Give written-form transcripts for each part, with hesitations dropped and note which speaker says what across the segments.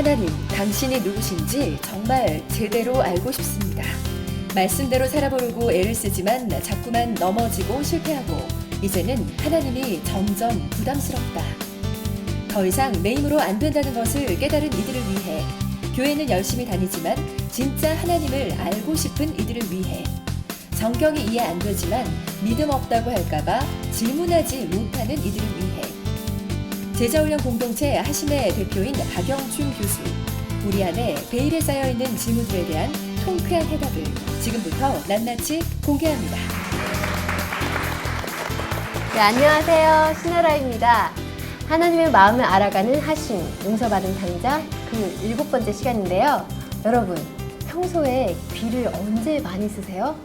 Speaker 1: 하나님, 당신이 누구신지 정말 제대로 알고 싶습니다. 말씀대로 살아보려고 애를 쓰지만 자꾸만 넘어지고 실패하고 이제는 하나님이 점점 부담스럽다. 더 이상 내 힘으로 안 된다는 것을 깨달은 이들을 위해, 교회는 열심히 다니지만 진짜 하나님을 알고 싶은 이들을 위해, 성경이 이해 안 되지만 믿음 없다고 할까봐 질문하지 못하는 이들을 위해, 제자훈련 공동체 하심의 대표인 박영춘 교수, 우리 안에 베일에 쌓여있는 질문들에 대한 통쾌한 해답을 지금부터 낱낱이 공개합니다.
Speaker 2: 네, 안녕하세요. 신나라입니다. 하나님의 마음을 알아가는 하심, 용서받은 당자 그 7번째 시간인데요. 여러분, 평소에 귀를 언제 많이 쓰세요?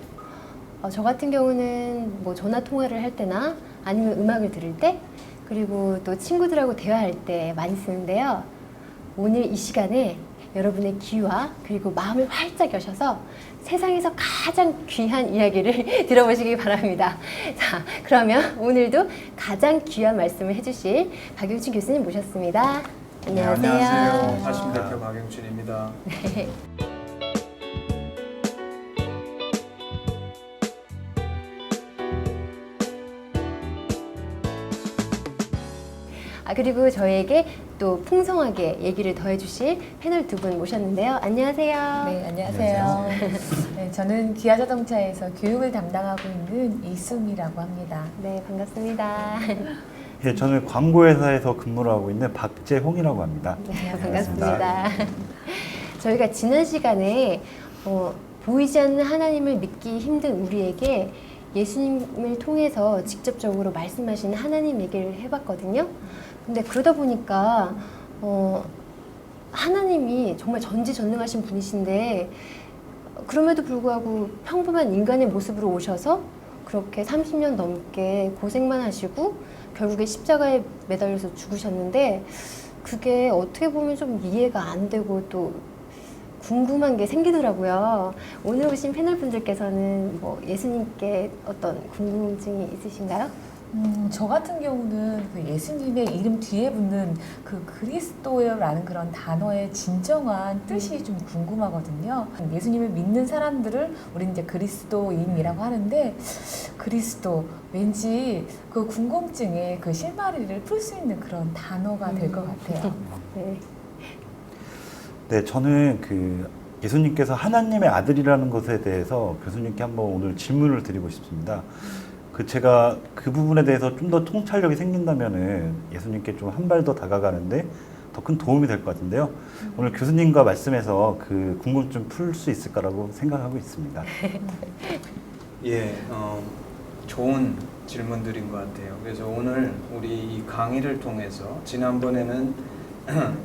Speaker 2: 저 같은 경우는 전화 통화를 할 때나 아니면 음악을 들을 때, 그리고 또 친구들하고 대화할 때 많이 쓰는데요. 오늘 이 시간에 여러분의 귀와 그리고 마음을 활짝 여셔서 세상에서 가장 귀한 이야기를 들어보시기 바랍니다. 자, 그러면 오늘도 가장 귀한 말씀을 해주실 박영춘 교수님 모셨습니다. 안녕하세요.
Speaker 3: 네, 안녕하세요. 하심 대표 박영춘입니다.
Speaker 2: 네. 그리고 저에게 또 풍성하게 얘기를 더해주실 패널 두 분 모셨는데요. 안녕하세요.
Speaker 4: 네, 안녕하세요. 네, 저는 기아자동차에서 교육을 담당하고 있는 이수미라고 합니다.
Speaker 2: 네, 반갑습니다.
Speaker 5: 예, 저는 광고회사에서 근무를 하고 있는 박재홍이라고 합니다.
Speaker 2: 네, 반갑습니다. 저희가 지난 시간에 보이지 않는 하나님을 믿기 힘든 우리에게 예수님을 통해서 직접적으로 말씀하시는 하나님 얘기를 해봤거든요. 근데 그러다 보니까 하나님이 정말 전지전능하신 분이신데 그럼에도 불구하고 평범한 인간의 모습으로 오셔서 그렇게 30년 넘게 고생만 하시고 결국에 십자가에 매달려서 죽으셨는데 그게 어떻게 보면 좀 이해가 안 되고 또 궁금한 게 생기더라고요. 오늘 오신 패널분들께서는 예수님께 어떤 궁금증이 있으신가요?
Speaker 4: 저 같은 경우는 그 예수님의 이름 뒤에 붙는 그 그리스도라는 그런 단어의 진정한 뜻이 좀 궁금하거든요. 예수님을 믿는 사람들을 우리는 이제 그리스도인이라고 하는데 그리스도 왠지 그 궁금증에 그 실마리를 풀 수 있는 그런 단어가 될 것 같아요.
Speaker 2: 네.
Speaker 5: 네, 저는 예수님께서 하나님의 아들이라는 것에 대해서 교수님께 한번 오늘 질문을 드리고 싶습니다. 제가 그 부분에 대해서 좀 더 통찰력이 생긴다면은 예수님께 좀 한 발 더 다가가는데 더 큰 도움이 될 것 같은데요. 오늘 교수님과 말씀에서 그 궁금증 풀 수 있을까라고 생각하고 있습니다.
Speaker 3: 예, 좋은 질문들인 것 같아요. 그래서 오늘 우리 이 강의를 통해서 지난번에는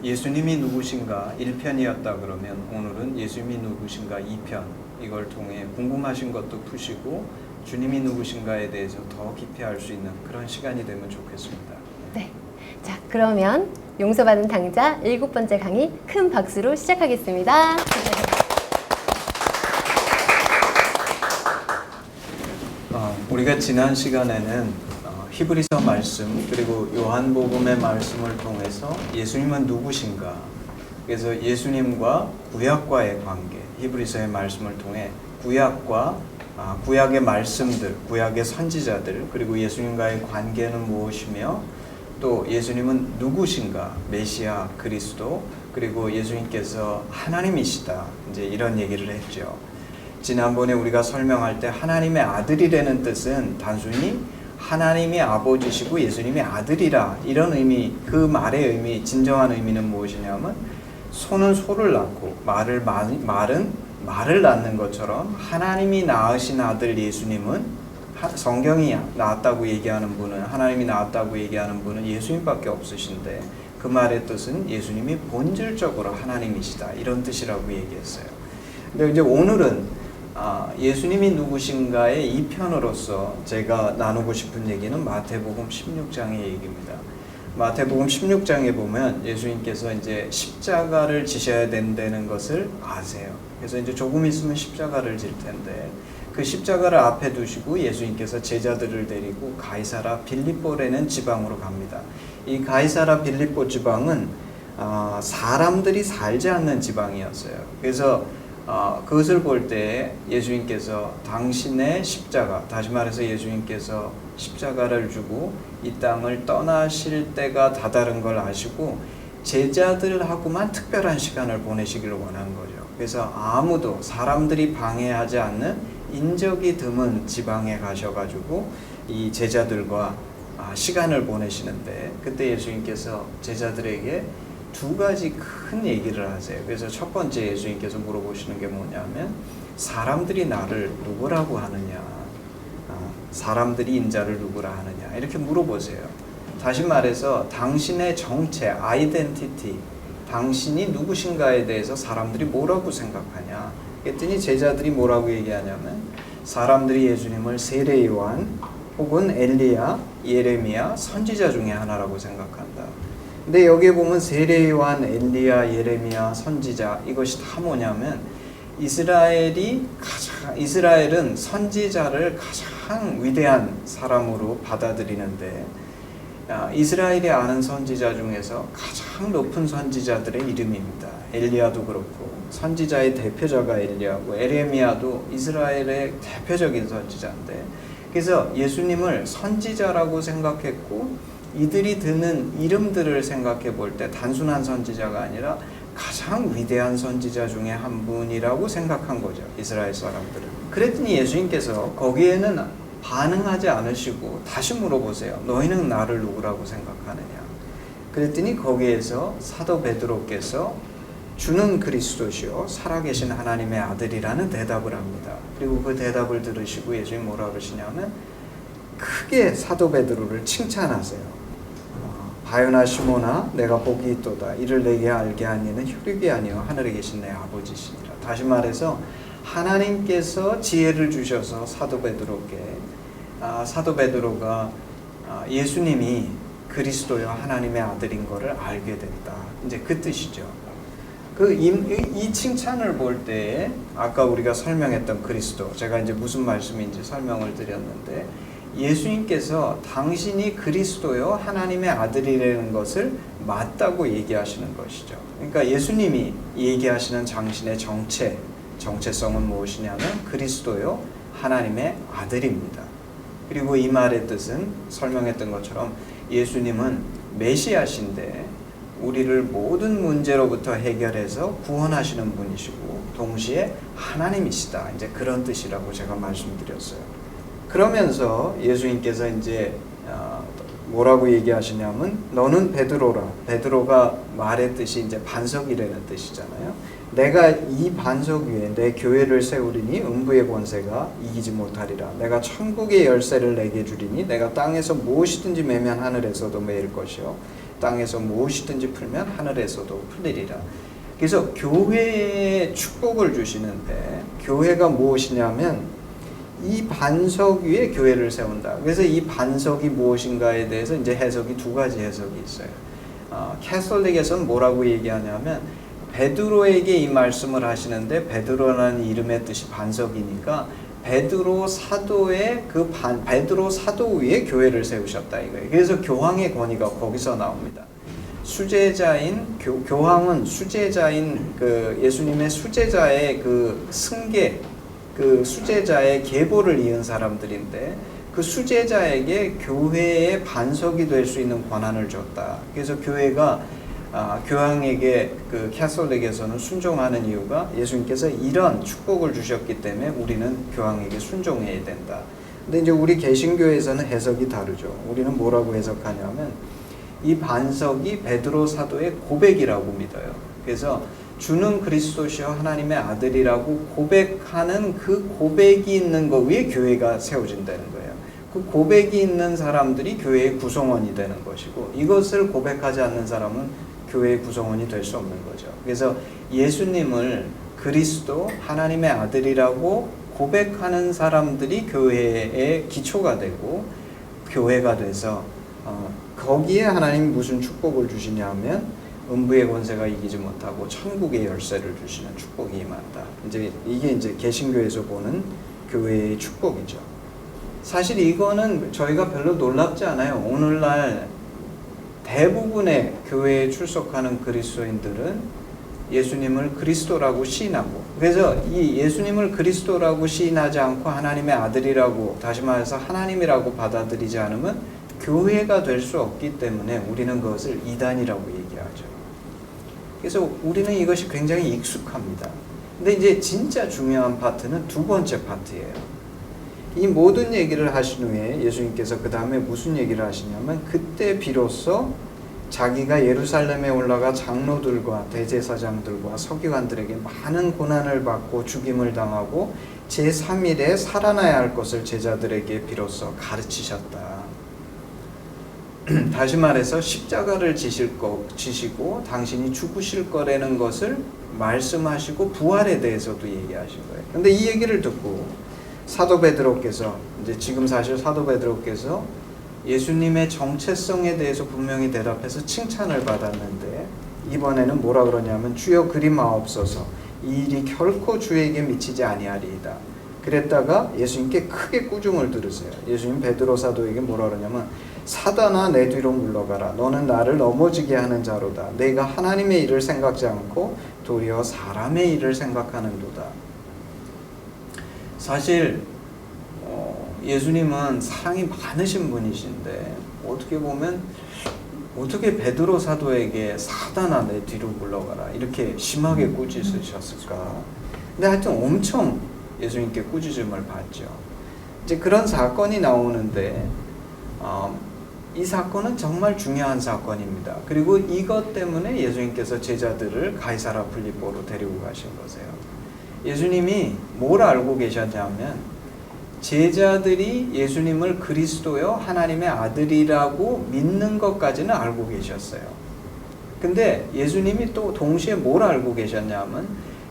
Speaker 3: 예수님이 누구신가 1편이었다 그러면 오늘은 예수님이 누구신가 2편 이걸 통해 궁금하신 것도 푸시고 주님이 누구신가에 대해서 더 깊이 알 수 있는 그런 시간이 되면 좋겠습니다.
Speaker 2: 네. 자, 그러면 용서받은 당자 7번째 강의 큰 박수로 시작하겠습니다.
Speaker 3: 우리가 지난 시간에는 히브리서 말씀 그리고 요한복음의 말씀을 통해서 예수님은 누구신가, 그래서 예수님과 구약과의 관계, 히브리서의 말씀을 통해 구약의 말씀들, 구약의 선지자들, 그리고 예수님과의 관계는 무엇이며 또 예수님은 누구신가, 메시아, 그리스도, 그리고 예수님께서 하나님이시다, 이제 이런 얘기를 했죠. 지난번에 우리가 설명할 때 하나님의 아들이라는 뜻은 단순히 하나님이 아버지시고 예수님이 아들이라 이런 의미, 그 말의 의미, 진정한 의미는 무엇이냐면 소는 소를 낳고 말은 말을 낳는 것처럼 하나님이 낳으신 아들 예수님은, 성경이 낳았다고 얘기하는 분은, 하나님이 낳았다고 얘기하는 분은 예수님밖에 없으신데 그 말의 뜻은 예수님이 본질적으로 하나님이시다 이런 뜻이라고 얘기했어요. 근데 이제 오늘은 예수님이 누구신가의 2편으로서 제가 나누고 싶은 얘기는 마태복음 16장의 얘기입니다. 마태복음 16장에 보면 예수님께서 이제 십자가를 지셔야 된다는 것을 아세요. 그래서 이제 조금 있으면 십자가를 질 텐데 그 십자가를 앞에 두시고 예수님께서 제자들을 데리고 가이사라 빌립보라는 지방으로 갑니다. 이 가이사라 빌립보 지방은 사람들이 살지 않는 지방이었어요. 그래서 그것을 볼 때 예수님께서 당신의 십자가, 다시 말해서 예수님께서 십자가를 주고 이 땅을 떠나실 때가 다다른 걸 아시고 제자들하고만 특별한 시간을 보내시기를 원한 거죠. 그래서 아무도 사람들이 방해하지 않는 인적이 드문 지방에 가셔가지고 이 제자들과 시간을 보내시는데, 그때 예수님께서 제자들에게 두 가지 큰 얘기를 하세요. 그래서 첫 번째 예수님께서 물어보시는 게 뭐냐면, 사람들이 나를 누구라고 하느냐, 사람들이 인자를 누구라 하느냐, 이렇게 물어보세요. 다시 말해서 당신의 정체, 아이덴티티, 당신이 누구신가에 대해서 사람들이 뭐라고 생각하냐. 그랬더니 제자들이 뭐라고 얘기하냐면, 사람들이 예수님을 세례 요한 혹은 엘리야, 예레미야, 선지자 중에 하나라고 생각한다. 근데 여기에 보면 세례 요한, 엘리야, 예레미야, 선지자, 이것이 다 뭐냐면 이스라엘은 선지자를 가장 위대한 사람으로 받아들이는데, 이스라엘이 아는 선지자 중에서 가장 높은 선지자들의 이름입니다. 엘리야도 그렇고, 선지자의 대표자가 엘리야고, 예레미야도 이스라엘의 대표적인 선지자인데, 그래서 예수님을 선지자라고 생각했고, 이들이 드는 이름들을 생각해 볼 때 단순한 선지자가 아니라 가장 위대한 선지자 중에 한 분이라고 생각한 거죠, 이스라엘 사람들은. 그랬더니 예수님께서 거기에는 반응하지 않으시고 다시 물어보세요. 너희는 나를 누구라고 생각하느냐. 그랬더니 거기에서 사도 베드로께서 주는 그리스도시요 살아계신 하나님의 아들이라는 대답을 합니다. 그리고 그 대답을 들으시고 예수님이 뭐라 그러시냐면 크게 사도 베드로를 칭찬하세요. 바요나 시모나 내가 복이 있도다. 이를 내게 알게 하니는 혈육이 아니요 하늘에 계신 내 아버지시니라. 다시 말해서 하나님께서 지혜를 주셔서 사도 베드로가 예수님이 그리스도여 하나님의 아들인 것을 알게 됐다. 이제 그 뜻이죠. 이 칭찬을 볼 때 아까 우리가 설명했던 그리스도, 제가 이제 무슨 말씀인지 설명을 드렸는데, 예수님께서 당신이 그리스도요 하나님의 아들이라는 것을 맞다고 얘기하시는 것이죠. 그러니까 예수님이 얘기하시는 당신의 정체성은 무엇이냐면 그리스도요 하나님의 아들입니다. 그리고 이 말의 뜻은 설명했던 것처럼 예수님은 메시아신데 우리를 모든 문제로부터 해결해서 구원하시는 분이시고 동시에 하나님이시다. 이제 그런 뜻이라고 제가 말씀드렸어요. 그러면서 예수님께서 이제 뭐라고 얘기하시냐면 너는 베드로라. 베드로가 말의 뜻이 이제 반석이라는 뜻이잖아요. 내가 이 반석 위에 내 교회를 세우리니 음부의 권세가 이기지 못하리라. 내가 천국의 열쇠를 내게 주리니 내가 땅에서 무엇이든지 매면 하늘에서도 매일 것이요 땅에서 무엇이든지 풀면 하늘에서도 풀리리라. 그래서 교회에 축복을 주시는데 교회가 무엇이냐면 이 반석 위에 교회를 세운다. 그래서 이 반석이 무엇인가에 대해서 이제 해석이 두 가지 해석이 있어요. 캐톨릭에서는 뭐라고 얘기하냐면 베드로에게 이 말씀을 하시는데 베드로라는 이름의 뜻이 반석이니까 베드로 사도 위에 교회를 세우셨다 이거예요. 그래서 교황의 권위가 거기서 나옵니다. 수제자인 교황은 수제자인 그 예수님의 수제자의 그 승계, 그 수제자의 계보를 이은 사람들인데 그 수제자에게 교회의 반석이 될 수 있는 권한을 줬다. 그래서 교회가 교황에게 그 캐톨릭에서는 순종하는 이유가 예수님께서 이런 축복을 주셨기 때문에 우리는 교황에게 순종해야 된다. 근데 이제 우리 개신교에서는 해석이 다르죠. 우리는 뭐라고 해석하냐면 이 반석이 베드로 사도의 고백이라고 믿어요. 그래서 주는 그리스도시여 하나님의 아들이라고 고백하는 그 고백이 있는 것 위에 교회가 세워진다는 거예요. 그 고백이 있는 사람들이 교회의 구성원이 되는 것이고 이것을 고백하지 않는 사람은 교회의 구성원이 될 수 없는 거죠. 그래서 예수님을 그리스도 하나님의 아들이라고 고백하는 사람들이 교회의 기초가 되고 교회가 돼서 거기에 하나님이 무슨 축복을 주시냐면 음부의 권세가 이기지 못하고 천국의 열쇠를 주시는 축복이 임한다. 이게 이제 개신교에서 보는 교회의 축복이죠. 사실 이거는 저희가 별로 놀랍지 않아요. 오늘날 대부분의 교회에 출석하는 그리스도인들은 예수님을 그리스도라고 시인하고, 그래서 이 예수님을 그리스도라고 시인하지 않고 하나님의 아들이라고, 다시 말해서 하나님이라고 받아들이지 않으면 교회가 될 수 없기 때문에 우리는 그것을 이단이라고 얘기하죠. 그래서 우리는 이것이 굉장히 익숙합니다. 근데 이제 진짜 중요한 파트는 두 번째 파트예요. 이 모든 얘기를 하신 후에 예수님께서 그 다음에 무슨 얘기를 하시냐면, 그때 비로소 자기가 예루살렘에 올라가 장로들과 대제사장들과 서기관들에게 많은 고난을 받고 죽임을 당하고 제3일에 살아나야 할 것을 제자들에게 비로소 가르치셨다. 다시 말해서 십자가를 지시고 당신이 죽으실 거라는 것을 말씀하시고 부활에 대해서도 얘기하신 거예요. 근데 이 얘기를 듣고 사도 베드로께서, 이제 지금 사실 사도 베드로께서 예수님의 정체성에 대해서 분명히 대답해서 칭찬을 받았는데, 이번에는 뭐라 그러냐면, 주여 그리마옵소서, 이 일이 결코 주에게 미치지 아니하리이다. 그랬다가 예수님께 크게 꾸중을 들으세요. 예수님 베드로 사도에게 뭐라 그러냐면, 사단아 내 뒤로 물러가라. 너는 나를 넘어지게 하는 자로다. 내가 하나님의 일을 생각지 않고 도리어 사람의 일을 생각하는도다. 사실 예수님은 사랑이 많으신 분이신데 어떻게 보면 어떻게 베드로 사도에게 사단아 내 뒤로 물러가라 이렇게 심하게 꾸짖으셨을까? 근데 하여튼 엄청 예수님께 꾸짖음을 받죠. 이제 그런 사건이 나오는데 이 사건은 정말 중요한 사건입니다. 그리고 이것 때문에 예수님께서 제자들을 가이사라 필리포로 데리고 가신 거세요. 예수님이 뭘 알고 계셨냐면, 제자들이 예수님을 그리스도요 하나님의 아들이라고 믿는 것까지는 알고 계셨어요. 근데 예수님이 또 동시에 뭘 알고 계셨냐면,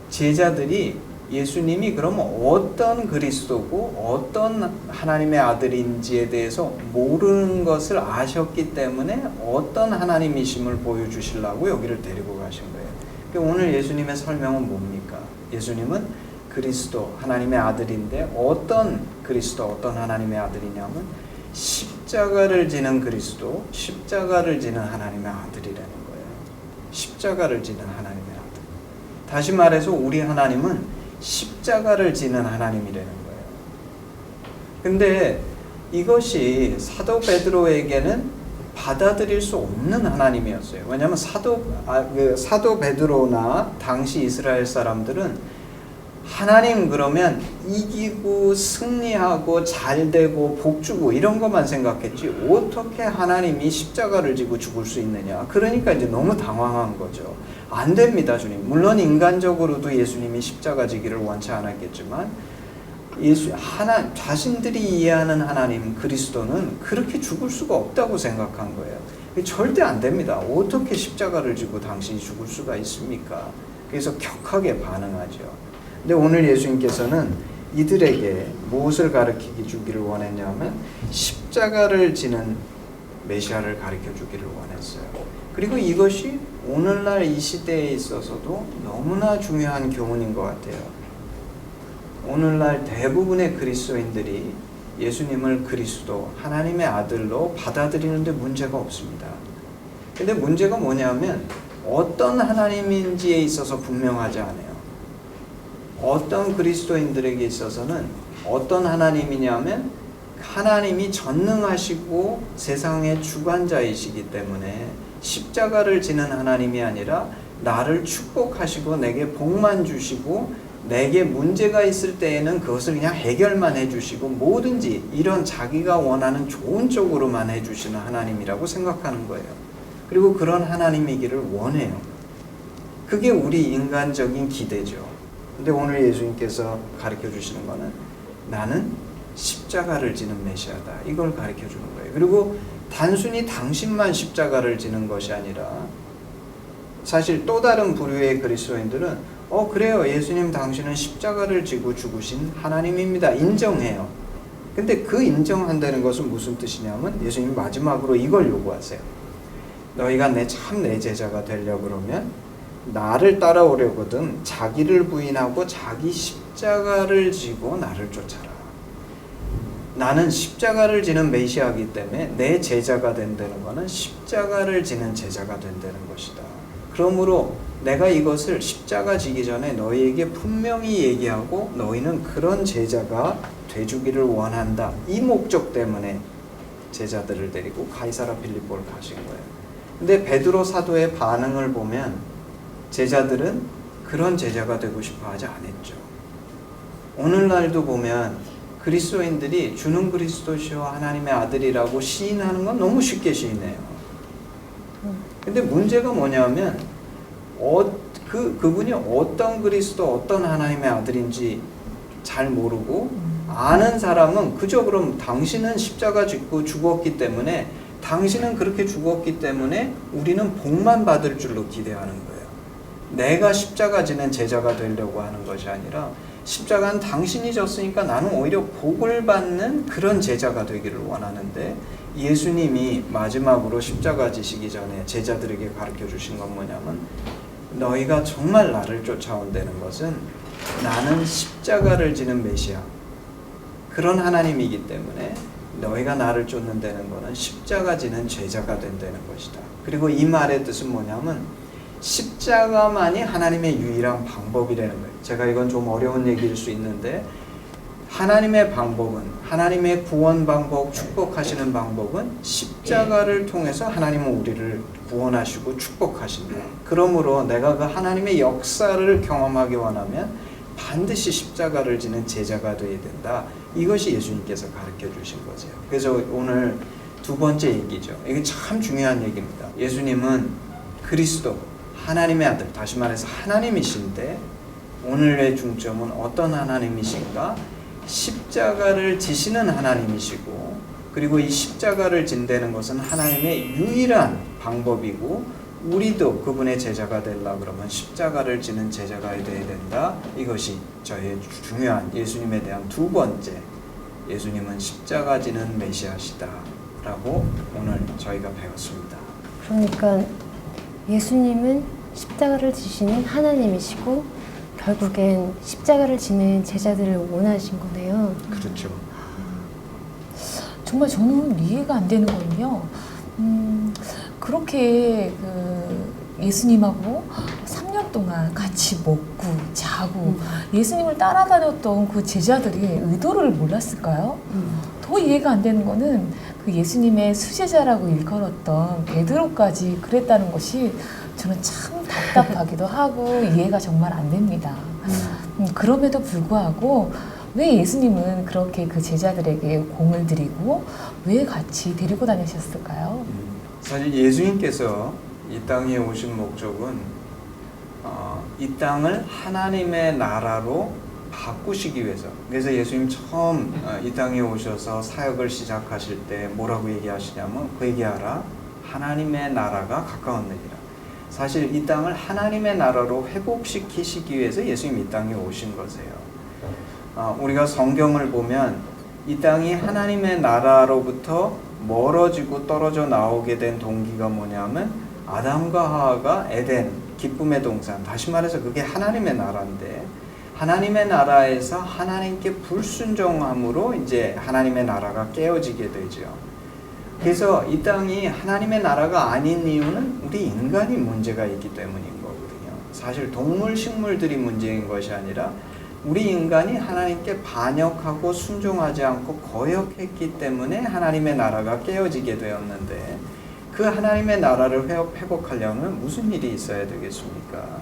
Speaker 3: 제자들이 예수님이 그러면 어떤 그리스도고 어떤 하나님의 아들인지에 대해서 모르는 것을 아셨기 때문에 어떤 하나님이심을 보여주시려고 여기를 데리고 가신 거예요. 그러니까 오늘 예수님의 설명은 뭡니까? 예수님은 그리스도, 하나님의 아들인데 어떤 그리스도, 어떤 하나님의 아들이냐면 십자가를 지는 그리스도, 십자가를 지는 하나님의 아들이라는 거예요. 십자가를 지는 하나님의 아들. 다시 말해서 우리 하나님은 십자가를 지는 하나님이라는 거예요. 근데 이것이 사도 베드로에게는 받아들일 수 없는 하나님이었어요. 왜냐하면 사도 베드로나 당시 이스라엘 사람들은 하나님 그러면 이기고 승리하고 잘되고 복주고 이런 것만 생각했지, 어떻게 하나님이 십자가를 지고 죽을 수 있느냐. 그러니까 이제 너무 당황한 거죠. 안 됩니다, 주님. 물론 인간적으로도 예수님이 십자가 지기를 원치 않았겠지만 자신들이 이해하는 하나님 그리스도는 그렇게 죽을 수가 없다고 생각한 거예요. 절대 안 됩니다. 어떻게 십자가를 지고 당신이 죽을 수가 있습니까? 그래서 격하게 반응하죠. 근데 오늘 예수님께서는 이들에게 무엇을 가르치기 주기를 원했냐면 십자가를 지는 메시아를 가르쳐 주기를 원했어요. 그리고 이것이 오늘날 이 시대에 있어서도 너무나 중요한 교훈인 것 같아요. 오늘날 대부분의 그리스도인들이 예수님을 그리스도, 하나님의 아들로 받아들이는데 문제가 없습니다. 근데 문제가 뭐냐면 어떤 하나님인지에 있어서 분명하지 않아요. 어떤 그리스도인들에게 있어서는 어떤 하나님이냐면 하나님이 전능하시고 세상의 주관자이시기 때문에 십자가를 지는 하나님이 아니라 나를 축복하시고 내게 복만 주시고 내게 문제가 있을 때에는 그것을 그냥 해결만 해주시고 뭐든지 이런 자기가 원하는 좋은 쪽으로만 해주시는 하나님이라고 생각하는 거예요. 그리고 그런 하나님이기를 원해요. 그게 우리 인간적인 기대죠. 근데 오늘 예수님께서 가르쳐 주시는 거는 나는 십자가를 지는 메시아다. 이걸 가르쳐 주는 거예요. 그리고 단순히 당신만 십자가를 지는 것이 아니라 사실 또 다른 부류의 그리스도인들은 그래요. 예수님 당신은 십자가를 지고 죽으신 하나님입니다. 인정해요. 근데 그 인정한다는 것은 무슨 뜻이냐면 예수님 마지막으로 이걸 요구하세요. 너희가 내 제자가 되려고 그러면 나를 따라오려거든 자기를 부인하고 자기 십자가를 지고 나를 쫓아라. 나는 십자가를 지는 메시아이기 때문에 내 제자가 된다는 것은 십자가를 지는 제자가 된다는 것이다. 그러므로 내가 이것을 십자가 지기 전에 너희에게 분명히 얘기하고 너희는 그런 제자가 돼주기를 원한다. 이 목적 때문에 제자들을 데리고 가이사라 필리포를 가신 거예요. 근데 베드로 사도의 반응을 보면 제자들은 그런 제자가 되고 싶어 하지 않았죠. 오늘날도 보면 그리스도인들이 주는 그리스도시요 하나님의 아들이라고 시인하는 건 너무 쉽게 시인해요. 근데 문제가 뭐냐면 그분이 어떤 그리스도 어떤 하나님의 아들인지 잘 모르고 아는 사람은 그저 그럼 당신은 십자가 짓고 죽었기 때문에 당신은 그렇게 죽었기 때문에 우리는 복만 받을 줄로 기대하는 거예요. 내가 십자가 지는 제자가 되려고 하는 것이 아니라 십자가는 당신이 졌으니까 나는 오히려 복을 받는 그런 제자가 되기를 원하는데 예수님이 마지막으로 십자가 지시기 전에 제자들에게 가르쳐 주신 건 뭐냐면 너희가 정말 나를 쫓아온다는 것은 나는 십자가를 지는 메시아 그런 하나님이기 때문에 너희가 나를 쫓는다는 것은 십자가 지는 제자가 된다는 것이다. 그리고 이 말의 뜻은 뭐냐면 십자가만이 하나님의 유일한 방법이라는 거예요. 제가 이건 좀 어려운 얘기일 수 있는데 하나님의 방법은 하나님의 구원 방법, 축복하시는 방법은 십자가를 통해서 하나님은 우리를 구원하시고 축복하신다. 그러므로 내가 그 하나님의 역사를 경험하기 원하면 반드시 십자가를 지는 제자가 되어야 된다. 이것이 예수님께서 가르쳐 주신 거죠. 그래서 오늘 두 번째 얘기죠. 이게 참 중요한 얘기입니다. 예수님은 그리스도, 하나님의 아들, 다시 말해서 하나님이신데 오늘의 중점은 어떤 하나님이신가? 십자가를 지시는 하나님이시고 그리고 이 십자가를 진다는 것은 하나님의 유일한 방법이고 우리도 그분의 제자가 되려고 그러면 십자가를 지는 제자가 되어야 된다. 이것이 저의 중요한 예수님에 대한 두 번째 예수님은 십자가 지는 메시아시다 라고 오늘 저희가 배웠습니다.
Speaker 2: 그러니까 예수님은 십자가를 지시는 하나님이시고 결국엔 십자가를 지는 제자들을 원하신 거네요.
Speaker 3: 그렇죠.
Speaker 4: 정말 저는 이해가 안 되는 건요. 그렇게 예수님하고 3년 동안 같이 먹고 자고 예수님을 따라다녔던 그 제자들이 의도를 몰랐을까요? 더 이해가 안 되는 거는 그 예수님의 수제자라고 일컬었던 베드로까지 그랬다는 것이 저는 참 답답하기도 하고 이해가 정말 안 됩니다. 그럼에도 불구하고 왜 예수님은 그렇게 그 제자들에게 공을 들이고 왜 같이 데리고 다니셨을까요?
Speaker 3: 사실 예수님께서 이 땅에 오신 목적은 이 땅을 하나님의 나라로 바꾸시기 위해서. 그래서 예수님 처음 이 땅에 오셔서 사역을 시작하실 때 뭐라고 얘기하시냐면 그 얘기하라 하나님의 나라가 가까웠느니라. 사실 이 땅을 하나님의 나라로 회복시키시기 위해서 예수님이 이 땅에 오신 거세요. 우리가 성경을 보면 이 땅이 하나님의 나라로부터 멀어지고 떨어져 나오게 된 동기가 뭐냐면 아담과 하와가 에덴, 기쁨의 동산, 다시 말해서 그게 하나님의 나라인데 하나님의 나라에서 하나님께 불순종함으로 이제 하나님의 나라가 깨어지게 되죠. 그래서 이 땅이 하나님의 나라가 아닌 이유는 우리 인간이 문제가 있기 때문인 거거든요. 사실 동물, 식물들이 문제인 것이 아니라 우리 인간이 하나님께 반역하고 순종하지 않고 거역했기 때문에 하나님의 나라가 깨어지게 되었는데 그 하나님의 나라를 회복하려면 무슨 일이 있어야 되겠습니까?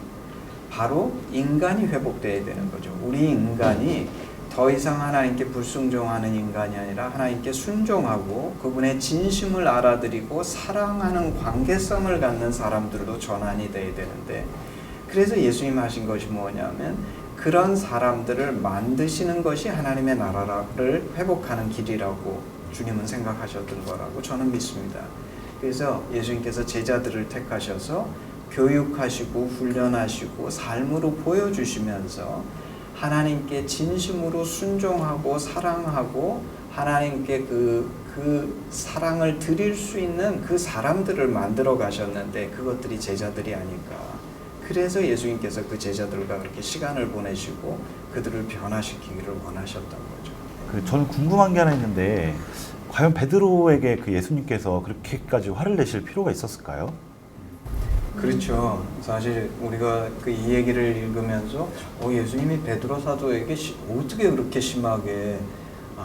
Speaker 3: 바로 인간이 회복되어야 되는 거죠. 우리 인간이 더 이상 하나님께 불순종하는 인간이 아니라 하나님께 순종하고 그분의 진심을 알아들이고 사랑하는 관계성을 갖는 사람들로 전환이 되어야 되는데 그래서 예수님 하신 것이 뭐냐면 그런 사람들을 만드시는 것이 하나님의 나라를 회복하는 길이라고 주님은 생각하셨던 거라고 저는 믿습니다. 그래서 예수님께서 제자들을 택하셔서 교육하시고 훈련하시고 삶으로 보여주시면서 하나님께 진심으로 순종하고 사랑하고 하나님께 그 사랑을 드릴 수 있는 그 사람들을 만들어 가셨는데 그것들이 제자들이 아닐까. 그래서 예수님께서 그 제자들과 그렇게 시간을 보내시고 그들을 변화시키기를 원하셨던 거죠.
Speaker 5: 저는 궁금한 게 하나 있는데 과연 베드로에게 그 예수님께서 그렇게까지 화를 내실 필요가 있었을까요?
Speaker 3: 그렇죠. 사실 우리가 그 이 얘기를 읽으면서 예수님이 베드로 사도에게 어떻게 그렇게 심하게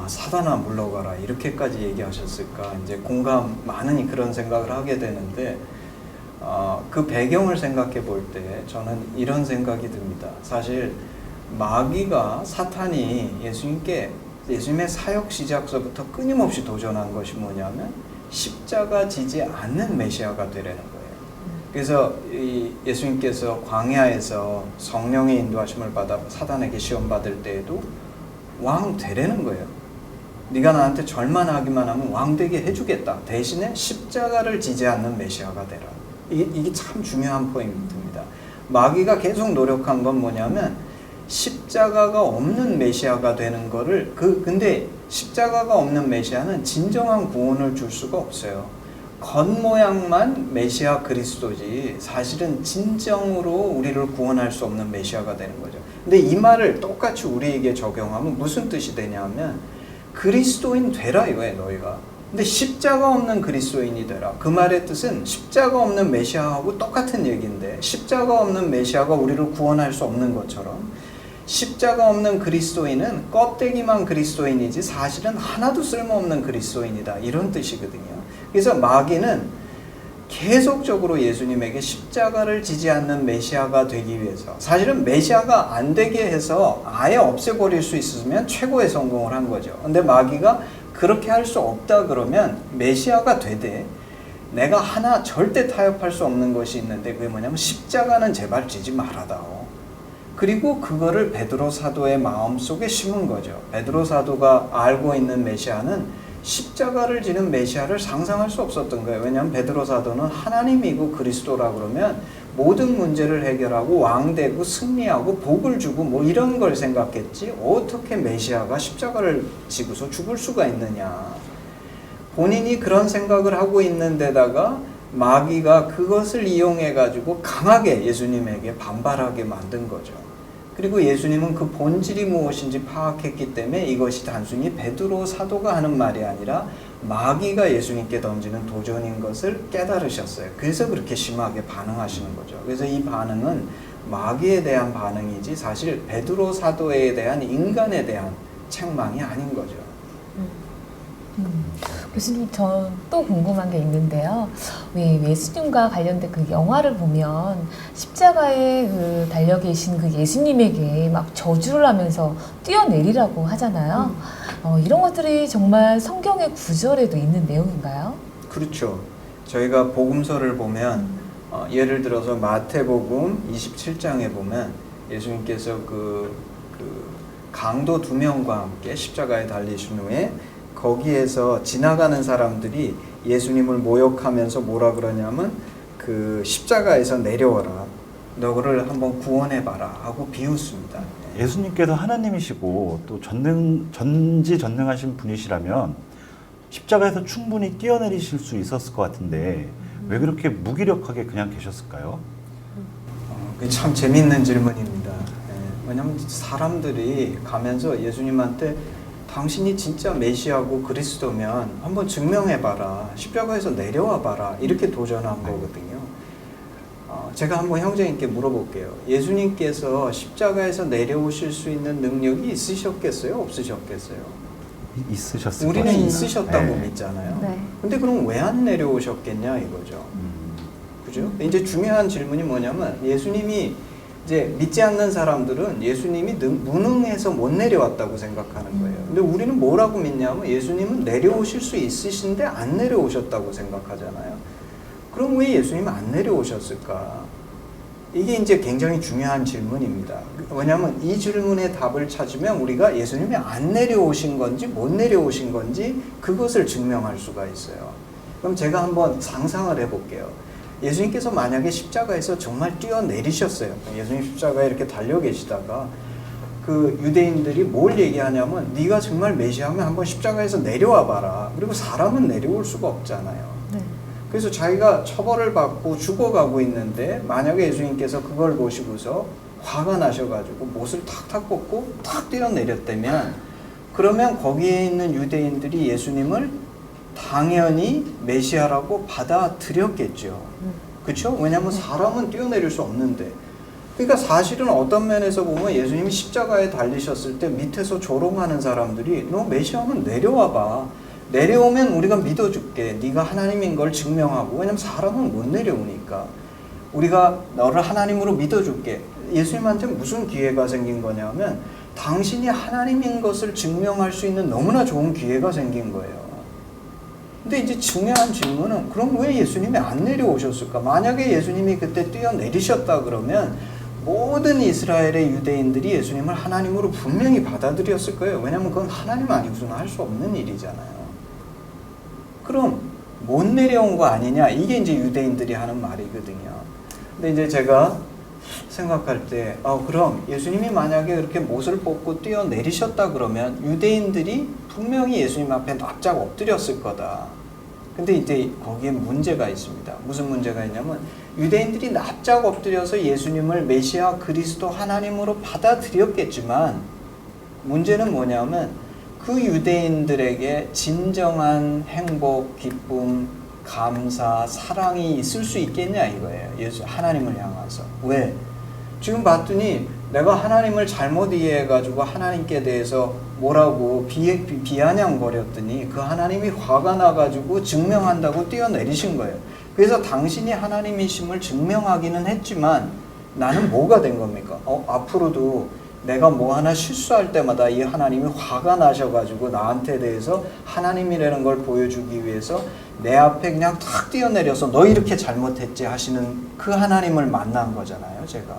Speaker 3: 사단아 물러가라 이렇게까지 얘기하셨을까? 이제 공감 많으니 그런 생각을 하게 되는데 그 배경을 생각해 볼 때 저는 이런 생각이 듭니다. 사실 마귀가 사탄이 예수님의 사역 시작서부터 끊임없이 도전한 것이 뭐냐면 십자가 지지 않는 메시아가 되려는 거예요. 그래서 예수님께서 광야에서 성령의 인도하심을 받아 사단에게 시험 받을 때에도 왕 되려는 거예요. 네가 나한테 절만하기만 하면 왕 되게 해주겠다. 대신에 십자가를 지지 않는 메시아가 되라. 이게 참 중요한 포인트입니다. 마귀가 계속 노력한 건 뭐냐면 십자가가 없는 메시아가 되는 거를 근데 십자가가 없는 메시아는 진정한 구원을 줄 수가 없어요. 겉모양만 메시아 그리스도지 사실은 진정으로 우리를 구원할 수 없는 메시아가 되는 거죠. 근데 이 말을 똑같이 우리에게 적용하면 무슨 뜻이 되냐면 그리스도인 되라 이거예요, 너희가. 근데 십자가 없는 그리스도인이 되라. 그 말의 뜻은 십자가 없는 메시아하고 똑같은 얘기인데 십자가 없는 메시아가 우리를 구원할 수 없는 것처럼 십자가 없는 그리스도인은 껍데기만 그리스도인이지 사실은 하나도 쓸모없는 그리스도인이다. 이런 뜻이거든요. 그래서 마귀는 계속적으로 예수님에게 십자가를 지지 않는 메시아가 되기 위해서 사실은 메시아가 안 되게 해서 아예 없애버릴 수 있으면 최고의 성공을 한 거죠. 근데 마귀가 그렇게 할 수 없다 그러면 메시아가 되되 내가 하나 절대 타협할 수 없는 것이 있는데 그게 뭐냐면 십자가는 제발 지지 말아다오. 그리고 그거를 베드로 사도의 마음속에 심은 거죠. 베드로 사도가 알고 있는 메시아는 십자가를 지는 메시아를 상상할 수 없었던 거예요. 왜냐하면 베드로 사도는 하나님이고 그리스도라 그러면 모든 문제를 해결하고 왕되고 승리하고 복을 주고 뭐 이런 걸 생각했지 어떻게 메시아가 십자가를 지고서 죽을 수가 있느냐. 본인이 그런 생각을 하고 있는 데다가 마귀가 그것을 이용해 가지고 강하게 예수님에게 반발하게 만든 거죠. 그리고 예수님은 그 본질이 무엇인지 파악했기 때문에 이것이 단순히 베드로 사도가 하는 말이 아니라 마귀가 예수님께 던지는 도전인 것을 깨달으셨어요. 그래서 그렇게 심하게 반응하시는 거죠. 그래서 이 반응은 마귀에 대한 반응이지 사실 베드로 사도에 대한 인간에 대한 책망이 아닌 거죠.
Speaker 4: 교수님, 전 또 궁금한 게 있는데요. 왜 예수님과 관련된 그 영화를 보면 십자가에 그 달려 계신 그 예수님에게 막 저주를 하면서 뛰어내리라고 하잖아요. 이런 것들이 정말 성경의 구절에도 있는 내용인가요?
Speaker 3: 그렇죠. 저희가 복음서를 보면 예를 들어서 마태복음 27장에 보면 예수님께서 그 강도 2명과 함께 십자가에 달리신 후에 거기에서 지나가는 사람들이 예수님을 모욕하면서 뭐라 그러냐면 그 십자가에서 내려와라. 너를 한번 구원해봐라 하고 비웃습니다.
Speaker 5: 예수님께서 하나님이시고 또 전지전능하신 분이시라면 십자가에서 충분히 뛰어내리실 수 있었을 것 같은데 왜 그렇게 무기력하게 그냥 계셨을까요?
Speaker 3: 그게 참 재미있는 질문입니다. 왜냐하면 사람들이 가면서 예수님한테 당신이 진짜 메시아고 그리스도면 한번 증명해봐라. 십자가에서 내려와봐라. 이렇게 도전한 거거든요. 제가 한번 형제님께 물어볼게요. 예수님께서 십자가에서 내려오실 수 있는 능력이 있으셨겠어요? 없으셨겠어요?
Speaker 5: 있으셨을
Speaker 3: 우리는
Speaker 5: 것입니다.
Speaker 3: 있으셨다고
Speaker 5: 네.
Speaker 3: 믿잖아요.
Speaker 2: 네.
Speaker 3: 근데 그럼 왜 안 내려오셨겠냐 이거죠. 그죠? 이제 중요한 질문이 뭐냐면 예수님이 이제 믿지 않는 사람들은 예수님이 무능해서 못 내려왔다고 생각하는 거예요. 근데 우리는 뭐라고 믿냐면 예수님은 내려오실 수 있으신데 안 내려오셨다고 생각하잖아요. 그럼 왜 예수님은 안 내려오셨을까? 이게 이제 굉장히 중요한 질문입니다. 왜냐하면 이 질문의 답을 찾으면 우리가 예수님이 안 내려오신 건지 못 내려오신 건지 그것을 증명할 수가 있어요. 그럼 제가 한번 상상을 해볼게요. 예수님께서 만약에 십자가에서 정말 뛰어내리셨어요. 예수님 십자가에 이렇게 달려 계시다가 그 유대인들이 뭘 얘기하냐면 네가 정말 메시아면 한번 십자가에서 내려와 봐라. 그리고 사람은 내려올 수가 없잖아요.
Speaker 2: 네.
Speaker 3: 그래서 자기가 처벌을 받고 죽어가고 있는데 만약에 예수님께서 그걸 보시고서 화가 나셔가지고 못을 탁탁 벗고 탁 뛰어내렸다면 그러면 거기에 있는 유대인들이 예수님을 당연히 메시아라고 받아들였겠죠. 그렇죠? 왜냐하면 사람은 뛰어내릴 수 없는데. 그러니까 사실은 어떤 면에서 보면 예수님이 십자가에 달리셨을 때 밑에서 조롱하는 사람들이 너 메시아면 내려와봐. 내려오면 우리가 믿어줄게. 네가 하나님인 걸 증명하고. 왜냐면 사람은 못 내려오니까. 우리가 너를 하나님으로 믿어줄게. 예수님한테 무슨 기회가 생긴 거냐면 당신이 하나님인 것을 증명할 수 있는 너무나 좋은 기회가 생긴 거예요. 근데 이제 중요한 질문은 그럼 왜 예수님이 안 내려오셨을까? 만약에 예수님이 그때 뛰어내리셨다 그러면 모든 이스라엘의 유대인들이 예수님을 하나님으로 분명히 받아들였을 거예요. 왜냐하면 그건 하나님 아니고서는 할 수 없는 일이잖아요. 그럼 못 내려온 거 아니냐? 이게 이제 유대인들이 하는 말이거든요. 근데 이제 제가 생각할 때 그럼 예수님이 만약에 그렇게 못을 뽑고 뛰어내리셨다 그러면 유대인들이 분명히 예수님 앞에 납작 엎드렸을 거다. 근데 이제 거기에 문제가 있습니다. 무슨 문제가 있냐면 유대인들이 납작 엎드려서 예수님을 메시아 그리스도 하나님으로 받아들였겠지만 문제는 뭐냐면 그 유대인들에게 진정한 행복, 기쁨, 감사, 사랑이 있을 수 있겠냐 이거예요. 하나님을 향해서. 왜? 지금 봤더니 내가 하나님을 잘못 이해해가지고 하나님께 대해서 뭐라고 비아냥거렸더니 그 하나님이 화가 나가지고 증명한다고 뛰어내리신 거예요. 그래서 당신이 하나님이심을 증명하기는 했지만 나는 뭐가 된 겁니까? 앞으로도 내가 뭐 하나 실수할 때마다 이 하나님이 화가 나셔가지고 나한테 대해서 하나님이라는 걸 보여주기 위해서 내 앞에 그냥 탁 뛰어내려서 너 이렇게 잘못했지 하시는 그 하나님을 만난 거잖아요, 제가.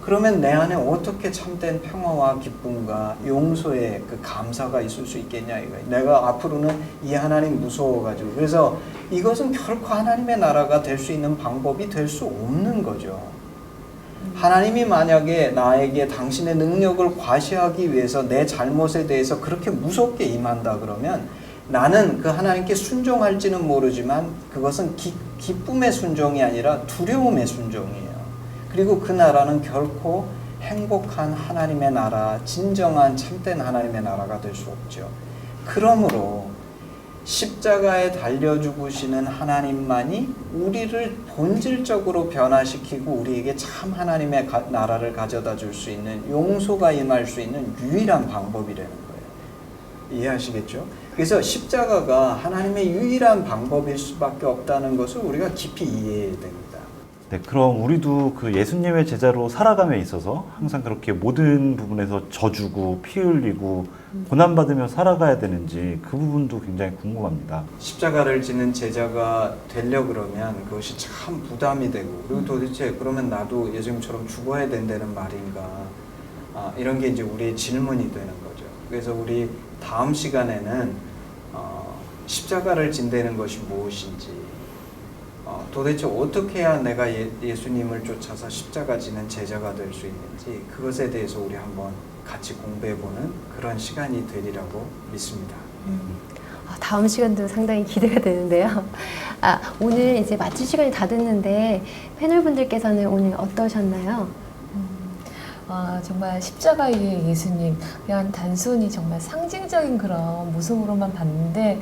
Speaker 3: 그러면 내 안에 어떻게 참된 평화와 기쁨과 용서의 그 감사가 있을 수 있겠냐 이거예요. 내가 앞으로는 이 하나님 무서워가지고. 그래서 이것은 결코 하나님의 나라가 될 수 있는 방법이 될 수 없는 거죠. 하나님이 만약에 나에게 당신의 능력을 과시하기 위해서 내 잘못에 대해서 그렇게 무섭게 임한다 그러면 나는 그 하나님께 순종할지는 모르지만 그것은 기쁨의 순종이 아니라 두려움의 순종이에요. 그리고 그 나라는 결코 행복한 하나님의 나라, 진정한 참된 하나님의 나라가 될 수 없죠. 그러므로 십자가에 달려 죽으시는 하나님만이 우리를 본질적으로 변화시키고 우리에게 참 하나님의 나라를 가져다 줄 수 있는 용서가 임할 수 있는 유일한 방법이라는 거예요. 이해하시겠죠? 그래서 십자가가 하나님의 유일한 방법일 수밖에 없다는 것을 우리가 깊이 이해해야 됩니다.
Speaker 5: 네, 그럼 우리도 그 예수님의 제자로 살아감에 있어서 항상 그렇게 모든 부분에서 져주고 피 흘리고 고난받으며 살아가야 되는지 그 부분도 굉장히 궁금합니다.
Speaker 3: 십자가를 지는 제자가 되려 그러면 그것이 참 부담이 되고 그리고 도대체 그러면 나도 예수님처럼 죽어야 된다는 말인가 이런 게 이제 우리의 질문이 되는 거죠. 그래서 우리 다음 시간에는 십자가를 진다는 것이 무엇인지 도대체 어떻게 해야 내가 예수님을 쫓아서 십자가 지는 제자가 될 수 있는지 그것에 대해서 우리 한번 같이 공부해보는 그런 시간이 되리라고 믿습니다.
Speaker 2: 다음 시간도 상당히 기대가 되는데요. 오늘 이제 마칠 시간이 다 됐는데 패널분들께서는 오늘 어떠셨나요?
Speaker 4: 정말 십자가 위에 예수님 그냥 단순히 정말 상징적인 그런 모습으로만 봤는데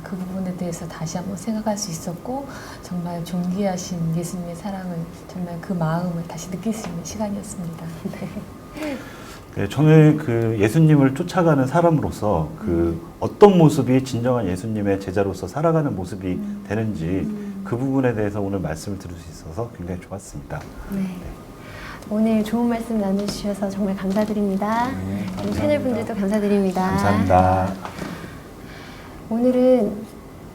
Speaker 4: 그 부분에 대해서 다시 한번 생각할 수 있었고 정말 존귀하신 예수님의 사랑을 정말 그 마음을 다시 느낄 수 있는 시간이었습니다.
Speaker 5: 네, 저는 그 예수님을 쫓아가는 사람으로서 그 어떤 모습이 진정한 예수님의 제자로서 살아가는 모습이 되는지 그 부분에 대해서 오늘 말씀을 들을 수 있어서 굉장히 좋았습니다.
Speaker 2: 네. 오늘 좋은 말씀 나누셔서 정말 감사드립니다. 우리 패널분들도 감사드립니다.
Speaker 5: 감사합니다.
Speaker 2: 오늘은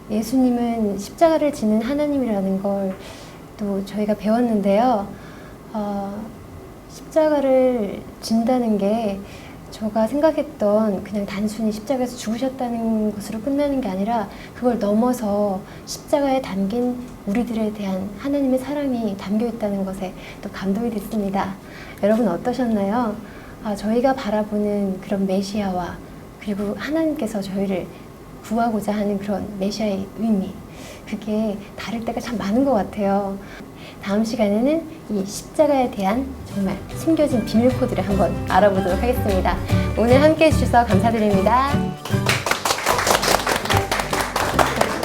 Speaker 2: 예수님은 십자가를 지는 하나님이라는 걸 또 저희가 배웠는데요. 십자가를 진다는 게 제가 생각했던 그냥 단순히 십자가에서 죽으셨다는 것으로 끝나는 게 아니라 그걸 넘어서 십자가에 담긴 우리들에 대한 하나님의 사랑이 담겨 있다는 것에 또 감동이 됐습니다. 여러분 어떠셨나요? 저희가 바라보는 그런 메시아와 그리고 하나님께서 저희를 구하고자 하는 그런 메시아의 의미 그게 다를 때가 참 많은 것 같아요. 다음 시간에는 이 십자가에 대한 정말 숨겨진 비밀 코드를 한번 알아보도록 하겠습니다. 오늘 함께 해주셔서 감사드립니다.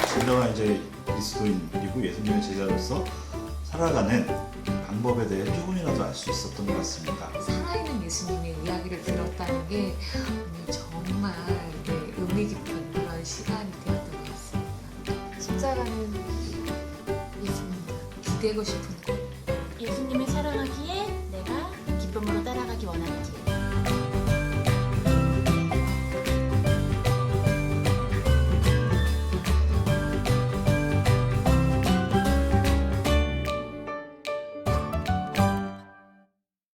Speaker 5: 진정한 이제 그리스도인이고 예수님의 제자로서 살아가는 방법에 대해 조금이라도 알 수 있었던 것 같습니다.
Speaker 4: 살아있는 예수님의 이야기를 들었다는 게 오늘 정말 의미 깊은 그런 시간이 되었던 것 같습니다. 십자가는 있습니다. 기대고 싶은